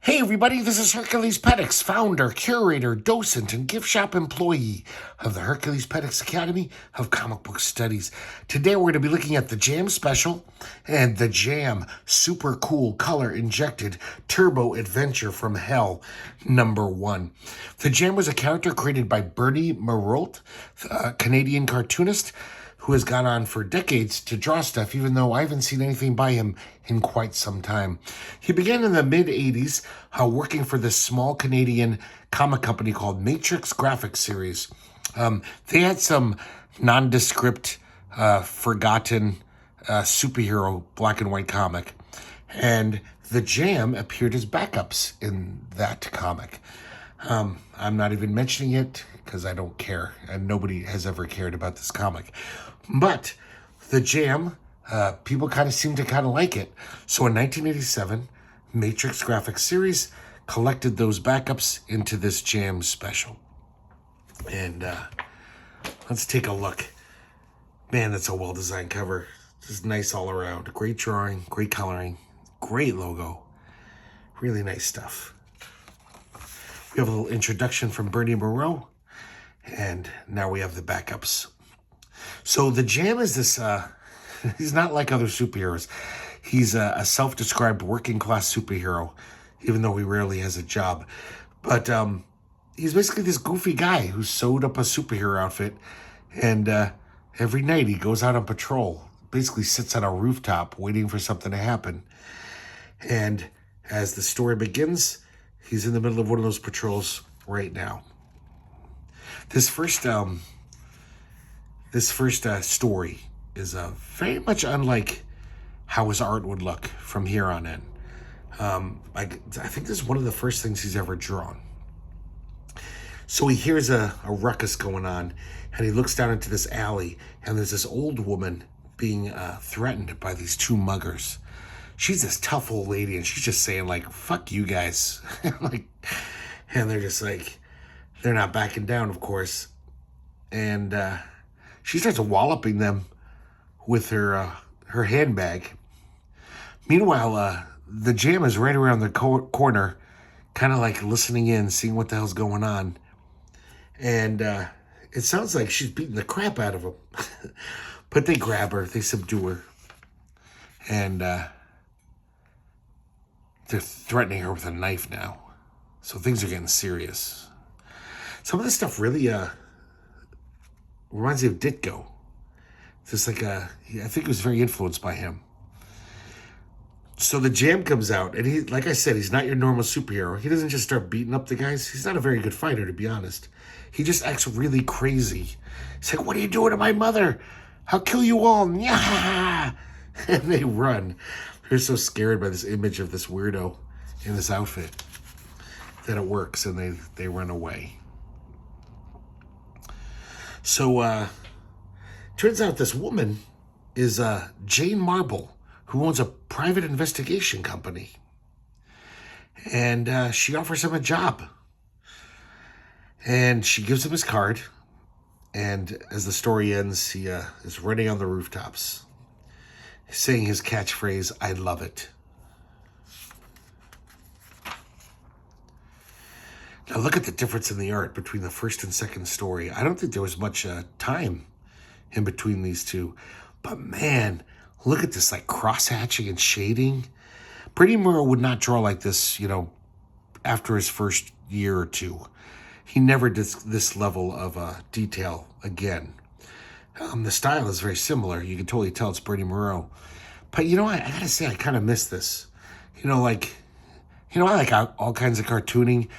Hey everybody, this is herculespetix, founder, curator, docent, and gift shop employee of the herculespetix Academy of Comic Book Studies. Today we're going to be looking at the Jam Special and the Jam Super Cool Color-Injected Turbo Adventure from Hell #1. The Jam was a character created by Bernie Marolt, a Canadian cartoonist who has gone on for decades to draw stuff, even though I haven't seen anything by him in quite some time. He began in the mid-'80s working for this small Canadian comic company called Matrix Graphics Series. They had some nondescript, forgotten superhero black and white comic, and the Jam appeared as backups in that comic. I'm not even mentioning it because I don't care, and nobody has ever cared about this comic. But the Jam, people kind of seem to kind of like it. So in 1987, Matrix Graphics Series collected those backups into this Jam special. And let's take a look. Man, that's a well-designed cover. Just nice all around. Great drawing, great coloring, great logo. Really nice stuff. We have a little introduction from Bernie Moreau, and now we have the backups. So the Jam is this, he's not like other superheroes. He's a self-described working-class superhero, even though he rarely has a job. But he's basically this goofy guy who sewed up a superhero outfit, and every night he goes out on patrol, basically sits on a rooftop waiting for something to happen. And as the story begins, he's in the middle of one of those patrols right now. This first story is very much unlike how his art would look from here on in. I think this is one of the first things he's ever drawn. So he hears a ruckus going on, and he looks down into this alley, and there's this old woman being threatened by these two muggers. She's this tough old lady, and she's just saying, like, fuck you guys. And they're just like, they're not backing down, of course. And she starts walloping them with her handbag. Meanwhile, the Jam is right around the corner, kind of like listening in, seeing what the hell's going on. And it sounds like she's beating the crap out of him. But they grab her, they subdue her. And they're threatening her with a knife now. So things are getting serious. Some of this stuff really reminds me of Ditko. Just like I think it was very influenced by him. So the Jam comes out, and he, like I said, he's not your normal superhero. He doesn't just start beating up the guys. He's not a very good fighter, to be honest. He just acts really crazy. He's like, "What are you doing to my mother? I'll kill you all." Yeah. And they run. They're so scared by this image of this weirdo in this outfit that it works, and they run away. So, turns out this woman is Jane Marble, who owns a private investigation company. And she offers him a job. And she gives him his card. And as the story ends, he is running on the rooftops, saying his catchphrase, "I love it." Now look at the difference in the art between the first and second story. I don't think there was much time in between these two. But man, look at this like cross-hatching and shading. Bernie Moreau would not draw like this, after his first year or two. He never did this level of detail again. The style is very similar. You can totally tell it's Bernie Moreau. But I gotta say, I kind of miss this. I like all kinds of cartooning.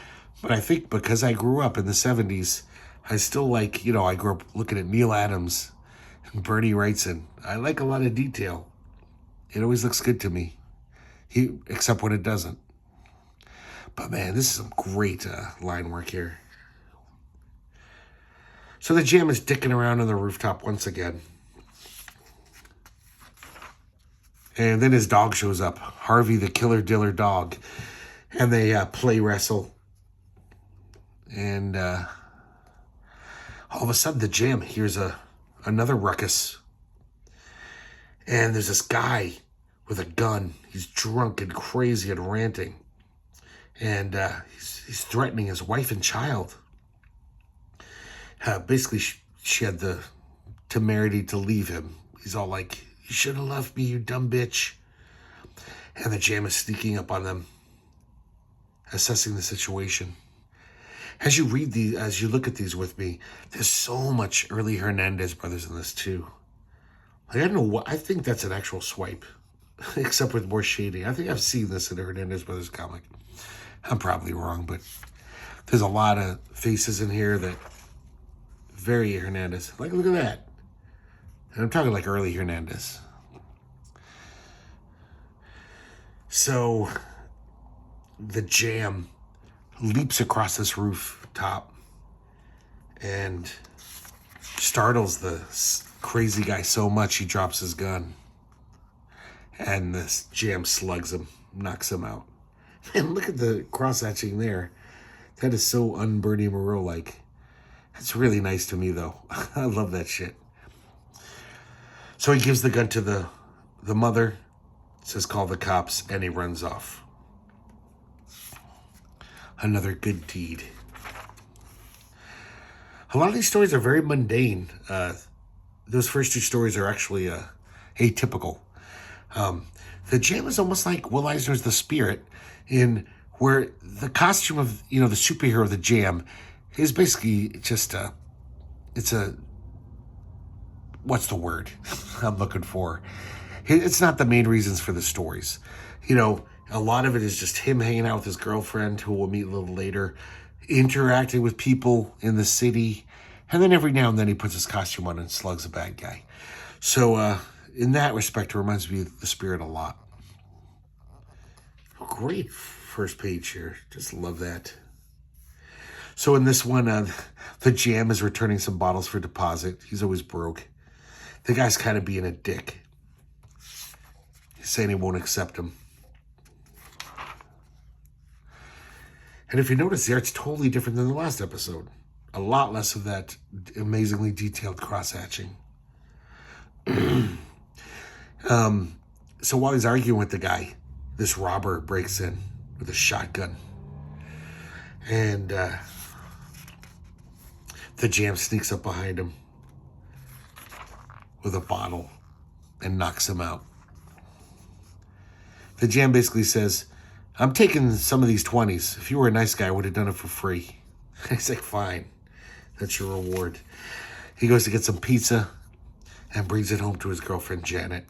But I think because I grew up in the 70s, I still like, I grew up looking at Neil Adams and Bernie Wrightson. I like a lot of detail. It always looks good to me, except when it doesn't. But man, this is some great line work here. So the Jam is dicking around on the rooftop once again. And then his dog shows up, Harvey the Killer Diller dog. And they play wrestle. And all of a sudden, the Jam hears another ruckus. And there's this guy with a gun. He's drunk and crazy and ranting. And he's threatening his wife and child. Basically, she had the temerity to leave him. He's all like, "You should have left me, you dumb bitch." And the jam is sneaking up on them, assessing the situation. As you look at these with me, there's so much early Hernandez brothers in this too. Like, I don't know what, I think that's an actual swipe, except with more shading. I think I've seen this in a Hernandez brothers comic. I'm probably wrong, but there's a lot of faces in here that very Hernandez. Like, look at that. And I'm talking like early Hernandez. So the jam leaps across this rooftop and startles the crazy guy so much he drops his gun. And this jam slugs him, knocks him out. And look at the cross-hatching there. That is so un-Bernie Moreau-like. That's really nice to me, though. I love that shit. So he gives the gun to the mother, says call the cops, and he runs off. Another good deed. A lot of these stories are very mundane. Those first two stories are actually atypical. The jam is almost like Will Eisner's The Spirit, in where the costume of, the superhero of the jam is basically just what's the word I'm looking for? It's not the main reasons for the stories. A lot of it is just him hanging out with his girlfriend, who we'll meet a little later, interacting with people in the city, and then every now and then he puts his costume on and slugs a bad guy. So in that respect, it reminds me of The Spirit a lot. Great first page here. Just love that. So in this one, the jam is returning some bottles for deposit. He's always broke. The guy's kind of being a dick. He's saying he won't accept him. And if you notice, the art's totally different than the last episode. A lot less of that amazingly detailed cross-hatching. So while he's arguing with the guy, this robber breaks in with a shotgun. And the jam sneaks up behind him with a bottle and knocks him out. The jam basically says, "I'm taking some of these 20s. If you were a nice guy, I would have done it for free." He's like, "Fine, that's your reward." He goes to get some pizza and brings it home to his girlfriend, Janet.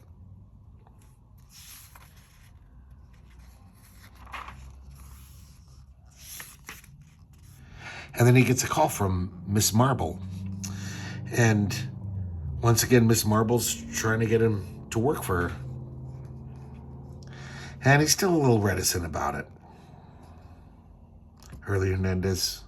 And then he gets a call from Miss Marble. And once again, Miss Marble's trying to get him to work for her. And he's still a little reticent about it. Early Hernandez.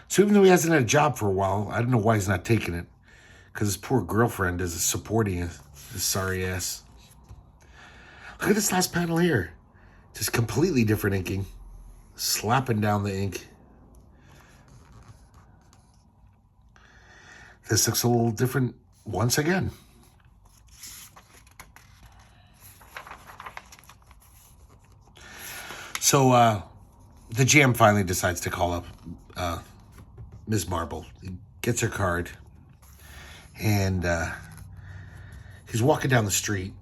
So even though he hasn't had a job for a while, I don't know why he's not taking it. Because his poor girlfriend is supporting his sorry ass. Look at this last panel here. Just completely different inking. Slapping down the ink. This looks a little different once again. So the jam finally decides to call up Ms. Marble. He gets her card. And he's walking down the street.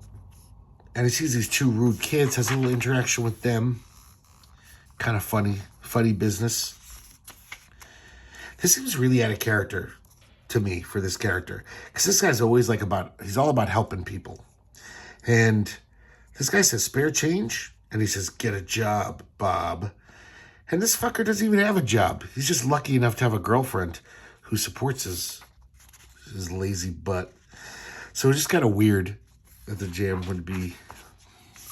And he sees these two rude kids. Has a little interaction with them. Kind of funny business. This seems really out of character to me for this character. Because this guy's always he's all about helping people. And this guy says, "Spare change?" And he says, "Get a job, Bob." And this fucker doesn't even have a job. He's just lucky enough to have a girlfriend who supports his lazy butt. So it's just kind of weird that the jam would be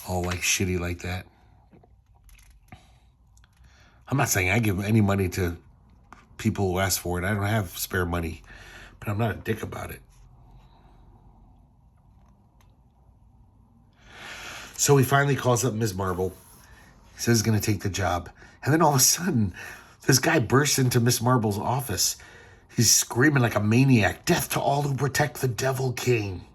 all shitty like that. I'm not saying I give any money to people who ask for it. I don't have spare money, but I'm not a dick about it. So he finally calls up Ms. Marble. He says he's going to take the job. And then all of a sudden, this guy bursts into Miss Marble's office. He's screaming like a maniac, "Death to all who protect the Devil King."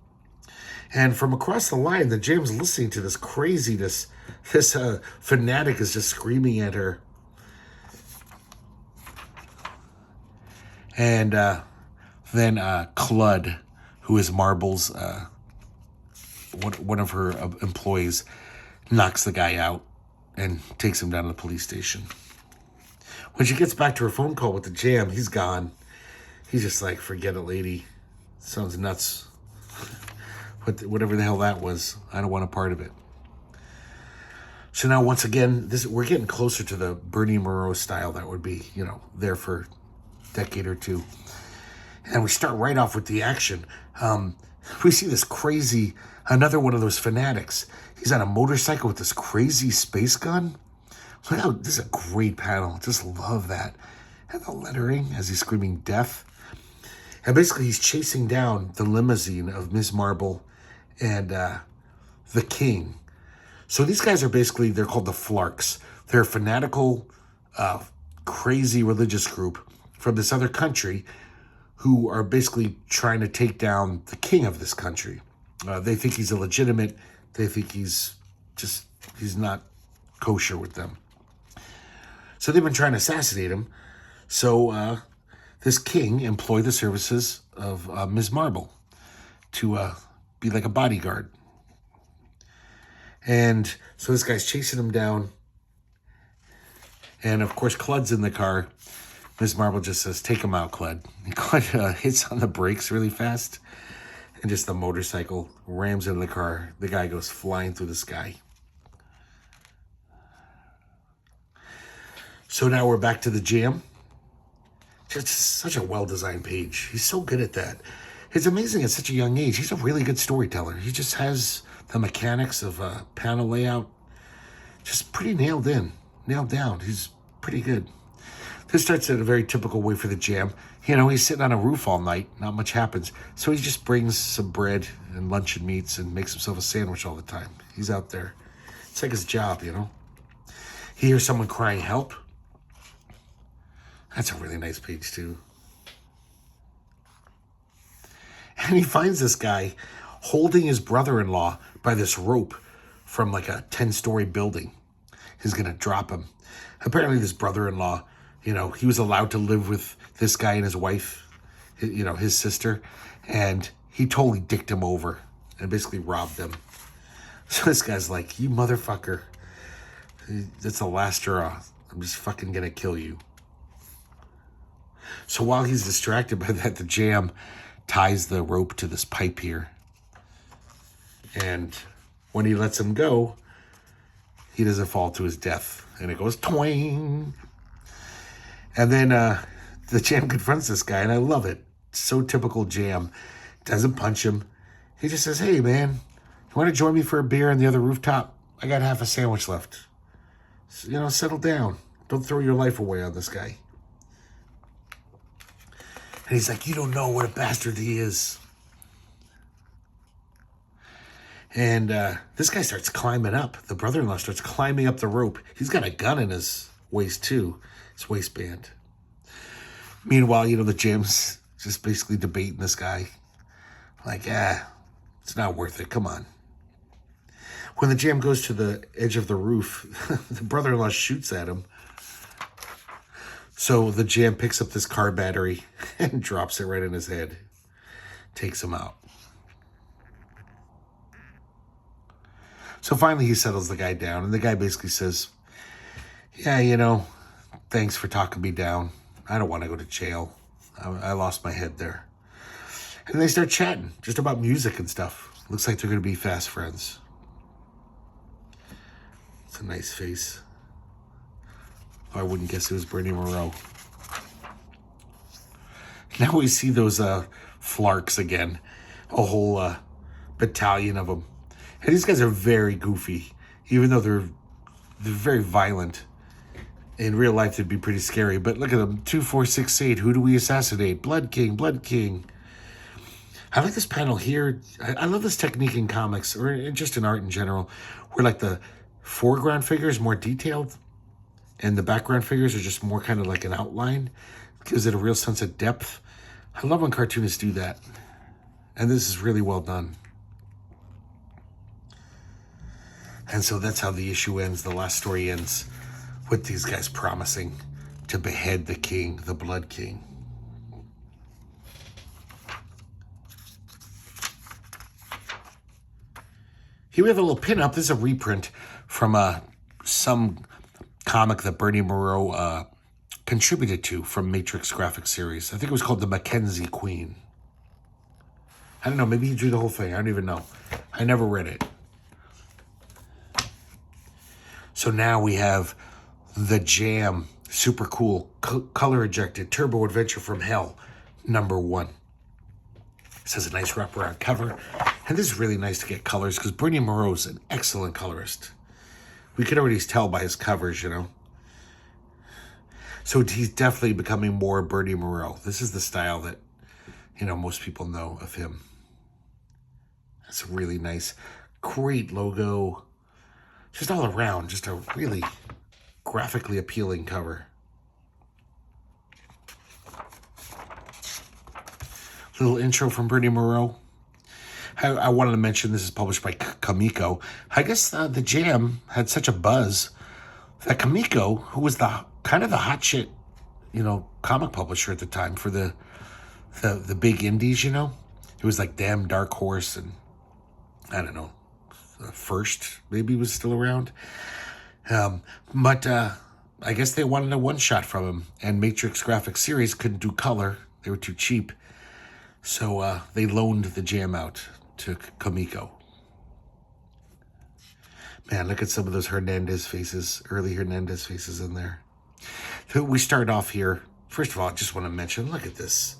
And from across the line, the jam's listening to this craziness. This fanatic is just screaming at her. And then Clud, who is Marble's, one of her employees, knocks the guy out and takes him down to the police station. When she gets back to her phone call with the jam, he's gone. He's just like, "Forget it, lady. Sounds nuts. Whatever the hell that was, I don't want a part of it." So now, once again, we're getting closer to the Bernie Moreau style that would be, there for a decade or two. And we start right off with the action. We see this crazy, another one of those fanatics. He's on a motorcycle with this crazy space gun. Look how, this is a great panel. Just love that. And the lettering as he's screaming death. And basically he's chasing down the limousine of Ms. Marble and the king. So these guys are basically, they're called the Flarks. They're a fanatical, crazy religious group from this other country who are basically trying to take down the king of this country. They think he's illegitimate. They think he's not kosher with them. So they've been trying to assassinate him. So this king employed the services of Ms. Marble to be like a bodyguard. And so this guy's chasing him down. And of course, Clud's in the car. Ms. Marble just says, "Take him out, Clud." And Clud hits on the brakes really fast. And just the motorcycle rams into the car. The guy goes flying through the sky. So now we're back to the jam. Just such a well-designed page. He's so good at that. It's amazing at such a young age. He's a really good storyteller. He just has the mechanics of panel layout just pretty nailed down. He's pretty good. This starts in a very typical way for the jam. He's sitting on a roof all night. Not much happens. So he just brings some bread and lunch and meats and makes himself a sandwich all the time. He's out there. It's like his job, He hears someone crying help. That's a really nice page, too. And he finds this guy holding his brother-in-law by this rope from like a 10-story building. He's going to drop him. Apparently this brother-in-law, he was allowed to live with this guy and his wife, his sister, and he totally dicked him over and basically robbed them. So this guy's like, "You motherfucker. That's the last straw. I'm just fucking going to kill you." So while he's distracted by that, the jam ties the rope to this pipe here. And when he lets him go, he doesn't fall to his death. And it goes twang. And then the jam confronts this guy, and I love it. So typical jam. Doesn't punch him. He just says, "Hey, man, you want to join me for a beer on the other rooftop? I got half a sandwich left. So, settle down. Don't throw your life away on this guy." And he's like, "You don't know what a bastard he is." And this guy starts climbing up. The brother-in-law starts climbing up the rope. He's got a gun in his waist, too. His waistband. Meanwhile, the jam's just basically debating this guy. Like, it's not worth it. Come on. When the jam goes to the edge of the roof, the brother-in-law shoots at him. So the jam picks up this car battery and drops it right in his head. Takes him out. So finally he settles the guy down, and the guy basically says, "Yeah, thanks for talking me down. I don't want to go to jail. I lost my head there." And they start chatting just about music and stuff. Looks like they're going to be fast friends. It's a nice face. I wouldn't guess it was Bernie Moreau. Now we see those Flarks again. A whole battalion of them. And these guys are very goofy. Even though they're very violent. In real life, they'd be pretty scary. But look at them. 2, 4, 6, 8. Who do we assassinate? Blood King, Blood King. I like this panel here. I love this technique in comics, or just in art in general, where like the foreground figure is more detailed and the background figures are just more kind of like an outline. Gives it a real sense of depth. I love when cartoonists do that. And this is really well done. And so that's how the issue ends. The last story ends with these guys promising to behead the king, the Blood King. Here we have a little pinup. This is a reprint from some comic that Bernie Moreau contributed to from Matrix graphic series. I think it was called The Mackenzie Queen. I don't know. Maybe he drew the whole thing. I don't even know. I never read it. So now we have The Jam, super cool, color-injected turbo adventure from hell, #1. This has a nice wraparound cover. And this is really nice to get colors because Bernie Moreau's an excellent colorist. We could already tell by his covers, you know. So he's definitely becoming more Bernie Moreau. This is the style that, you know, most people know of him. It's really nice. Great logo. Just all around, just a really graphically appealing cover. Little intro from Bernie Moreau. I wanted to mention this is published by Comico. I guess the Jam had such a buzz that Comico, who was the kind of the hot shit, you know, comic publisher at the time for the big indies, you know, it was like Damn Dark Horse and I don't know, First maybe was still around, but I guess they wanted a one shot from him, and Matrix graphic series couldn't do color; they were too cheap. So they loaned the Jam out to Comico. Man, look at some of those Hernandez faces, early Hernandez faces in there. So we start off here. First of all, I just want to mention, look at this.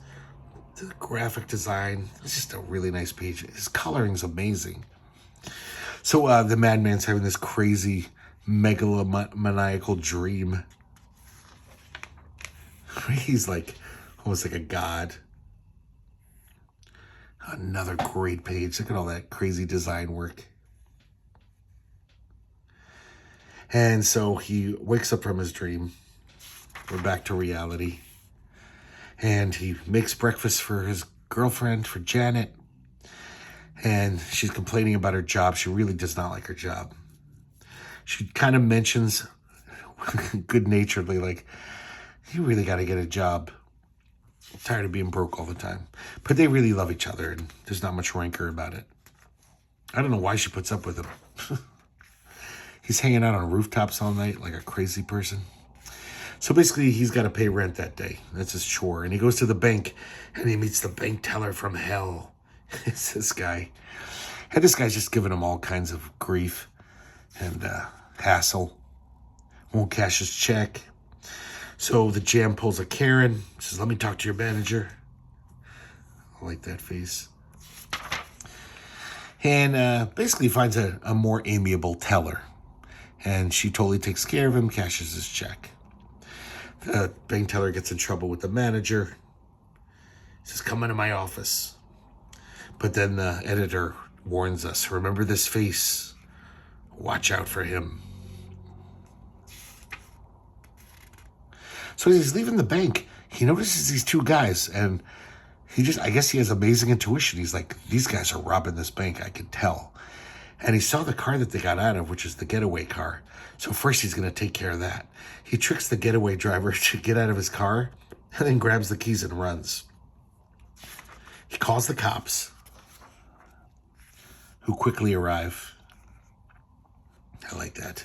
The graphic design, it's just a really nice page. His coloring's amazing. So the madman's having this crazy megalomaniacal dream. He's like, almost like a god. Another great page. Look at all that crazy design work. And so he wakes up from his dream. We're back to reality. And he makes breakfast for his girlfriend, for Janet. And she's complaining about her job. She really does not like her job. She kind of mentions good-naturedly, like, you really got to get a job. I'm tired of being broke all the time. But they really love each other, and there's not much rancor about it. I don't know why she puts up with him. He's hanging out on rooftops all night like a crazy person. So basically, he's got to pay rent that day. That's his chore. And he goes to the bank, and he meets the bank teller from hell. It's this guy. And this guy's just giving him all kinds of grief and hassle. Won't cash his check. So the Jam pulls a Karen. Says, let me talk to your manager. I like that face. And basically finds a more amiable teller. And she totally takes care of him, cashes his check. The bank teller gets in trouble with the manager. He says, come into my office. But then the editor warns us, remember this face. Watch out for him. So as he's leaving the bank, he notices these two guys, and I guess he has amazing intuition. He's like, these guys are robbing this bank, I can tell. And he saw the car that they got out of, which is the getaway car. So first he's going to take care of that. He tricks the getaway driver to get out of his car, and then grabs the keys and runs. He calls the cops, who quickly arrive. I like that.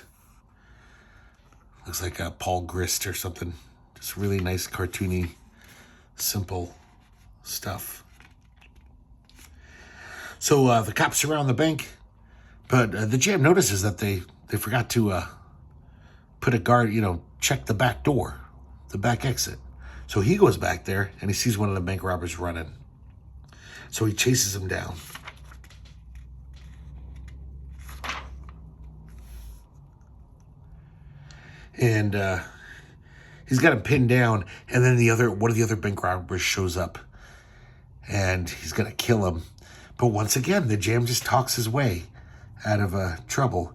Looks like a Paul Grist or something. Just really nice, cartoony, simple stuff. So the cops surround the bank, but the Jam notices that they forgot to put a guard, check the back door, the back exit. So he goes back there, and he sees one of the bank robbers running. So he chases him down. And he's got him pinned down, and then one of the other bank robbers shows up, and he's gonna kill him. But once again, the Jam just talks his way out of trouble.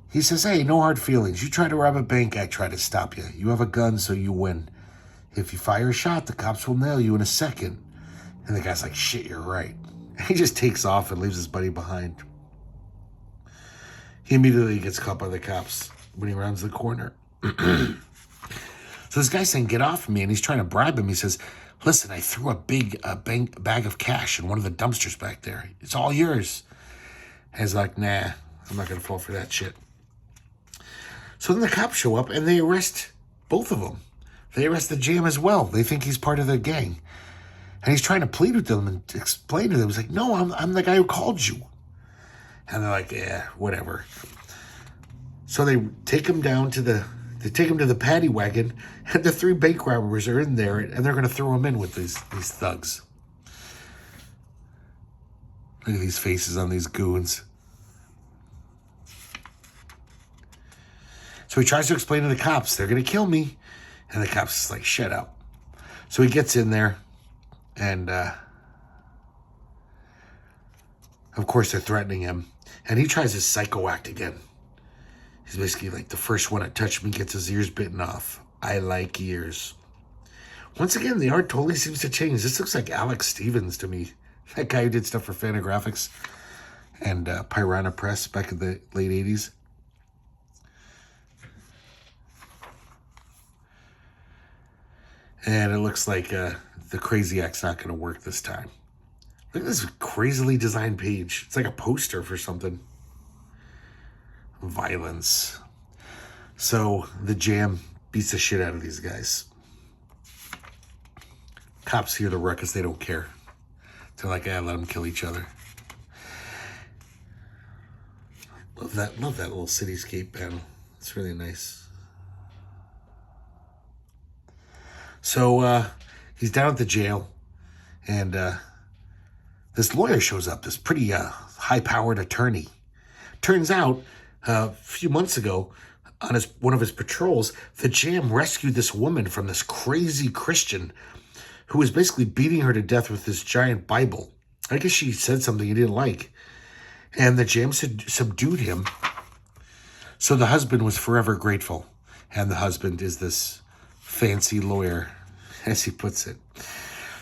He says, hey, no hard feelings. You try to rob a bank, I try to stop you. You have a gun, so you win. If you fire a shot, the cops will nail you in a second. And the guy's like, shit, you're right. He just takes off and leaves his buddy behind. He immediately gets caught by the cops when he rounds the corner. So this guy's saying, get off me, and he's trying to bribe him. He says, listen, I threw a big bag of cash in one of the dumpsters back there. It's all yours. And he's like, nah, I'm not going to fall for that shit. So then the cops show up, and they arrest both of them. They arrest the jam as well. They think he's part of the gang. And he's trying to plead with them and explain to them. He's like, no, I'm the guy who called you. And they're like, yeah, whatever. So they take him down to the paddy wagon, and the 3 bank robbers are in there, and they're going to throw him in with these thugs. Look at these faces on these goons. So he tries to explain to the cops, they're going to kill me. And the cops is like, shut up. So he gets in there, and of course they're threatening him. And he tries his psycho act again. He's basically like, the first one that touched me gets his ears bitten off. I like ears. Once again, the art totally seems to change. This looks like Alex Stevens to me. That guy who did stuff for Fantagraphics and Piranha Press back in the late 80s. And it looks like the crazy act's not going to work this time. Look at this crazily designed page. It's like a poster for something. Violence. So the jam beats the shit out of these guys. Cops hear the ruckus, they don't care. They're like, let them kill each other. Love that little cityscape panel. It's really nice. So he's down at the jail, and this lawyer shows up, this pretty high-powered attorney. Turns out, a few months ago, on one of his patrols, the jam rescued this woman from this crazy Christian who was basically beating her to death with this giant Bible. I guess she said something he didn't like. And the jam subdued him. So the husband was forever grateful. And the husband is this fancy lawyer, as he puts it.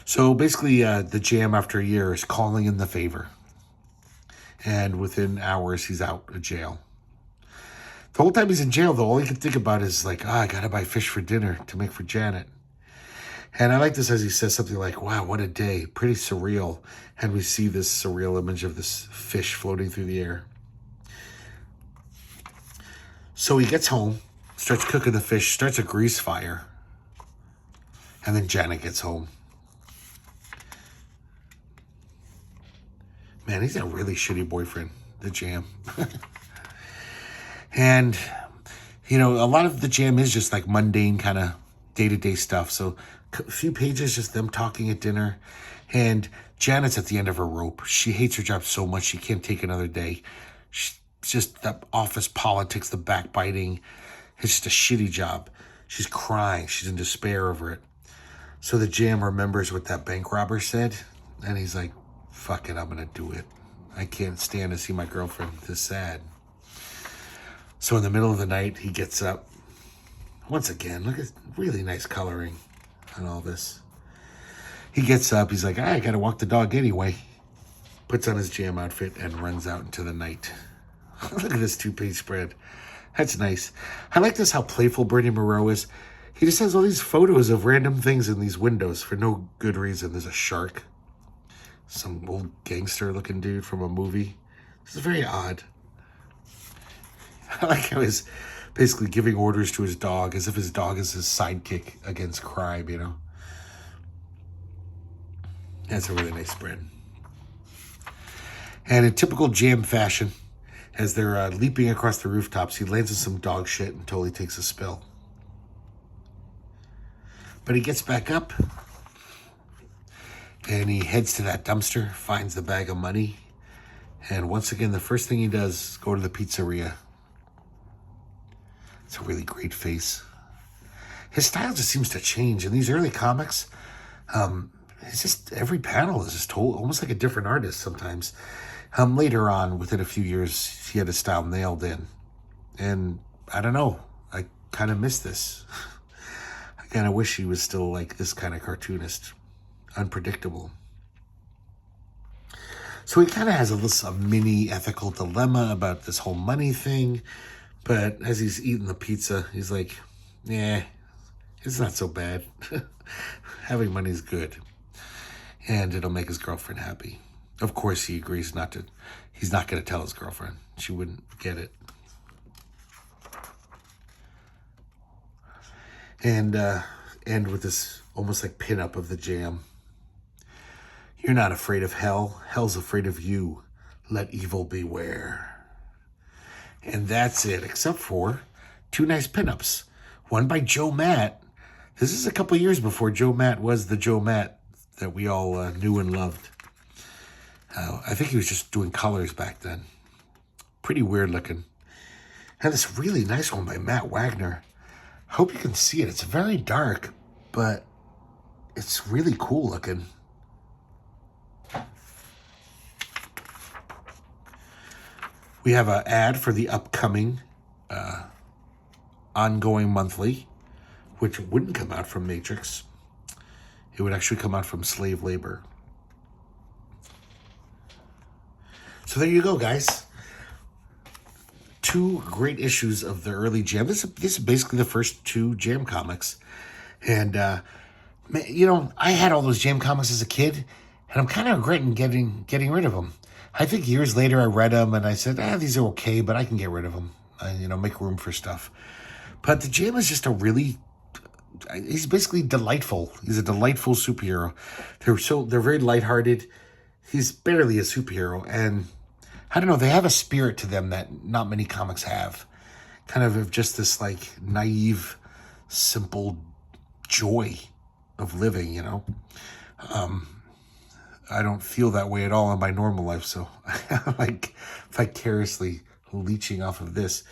So basically, the jam, after a year, is calling in the favor. And within hours, he's out of jail. The whole time he's in jail, though, all he can think about is like, I gotta buy fish for dinner to make for Janet. And I like this as he says something like, wow, what a day. Pretty surreal. And we see this surreal image of this fish floating through the air. So he gets home, starts cooking the fish, starts a grease fire. And then Janet gets home. Man, he's a really shitty boyfriend, the jam. And, you know, a lot of the jam is just like mundane kind of day-to-day stuff. So a few pages, just them talking at dinner. And Janet's at the end of her rope. She hates her job so much she can't take another day. She's just the office politics, the backbiting. It's just a shitty job. She's crying. She's in despair over it. So the jam remembers what that bank robber said. And he's like, fuck it, I'm going to do it. I can't stand to see my girlfriend this sad. So in the middle of the night, he gets up. Once again, look at really nice coloring on all this. He gets up. He's like, I got to walk the dog anyway. Puts on his jam outfit and runs out into the night. Look at this 2-page spread. That's nice. I like this, how playful Bernie Moreau is. He just has all these photos of random things in these windows for no good reason. There's a shark. Some old gangster-looking dude from a movie. This is very odd. I like how he's basically giving orders to his dog as if his dog is his sidekick against crime, you know. That's a really nice spread. And in typical jam fashion, as they're leaping across the rooftops, he lands in some dog shit and totally takes a spill. But he gets back up, and he heads to that dumpster, finds the bag of money, and once again, the first thing he does is go to the pizzeria. It's a really great face. His style just seems to change. In these early comics, it's just, every panel is just told almost like a different artist sometimes. Later on, within a few years, he had his style nailed in. And I don't know, I kind of miss this. I kind of wish he was still like this kind of cartoonist. Unpredictable. So he kind of has a mini ethical dilemma about this whole money thing. But as he's eating the pizza, he's like, yeah, it's not so bad. Having money is good. And it'll make his girlfriend happy. Of course, he agrees he's not going to tell his girlfriend. She wouldn't get it. And end with this almost like pinup of the jam. You're not afraid of hell. Hell's afraid of you. Let evil beware. And that's it, except for two nice pinups. One by Joe Matt. This is a couple years before Joe Matt was the Joe Matt that we all knew and loved. I think he was just doing colors back then. Pretty weird looking. And this really nice one by Matt Wagner. Hope you can see it. It's very dark, but it's really cool looking. We have an ad for the upcoming ongoing monthly, which wouldn't come out from Matrix. It would actually come out from slave labor. So there you go, guys. Two great issues of the early Jam. This is basically the first two Jam comics. And, you know, I had all those Jam comics as a kid, and I'm kind of regretting getting rid of them. I think years later I read them, and I said, these are okay, but I can get rid of them. You know, make room for stuff. But the Jam is just he's basically delightful. He's a delightful superhero. They're very lighthearted. He's barely a superhero, and I don't know, they have a spirit to them that not many comics have. Kind of just this like naive, simple joy of living, you know. I don't feel that way at all in my normal life, so I'm like vicariously leeching off of this.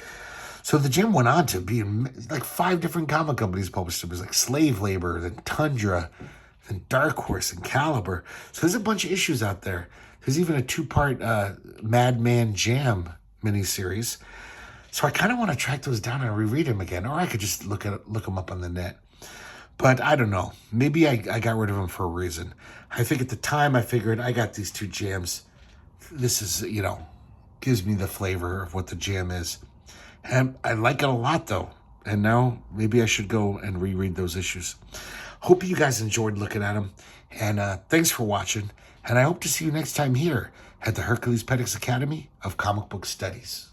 So the Jam went on to be in like 5 different comic companies published. It was like Slave Labor, then Tundra, then Dark Horse, and Caliber. So there's a bunch of issues out there. There's even a 2-part Madman Jam miniseries. So I kind of want to track those down and reread them again, or I could just look them up on the net. But I don't know. Maybe I got rid of them for a reason. I think at the time I figured I got these 2 jams. This is, you know, gives me the flavor of what the Jam is. And I like it a lot, though. And now maybe I should go and reread those issues. Hope you guys enjoyed looking at them. And thanks for watching. And I hope to see you next time here at the Herculespetix Academy of Comic Book Studies.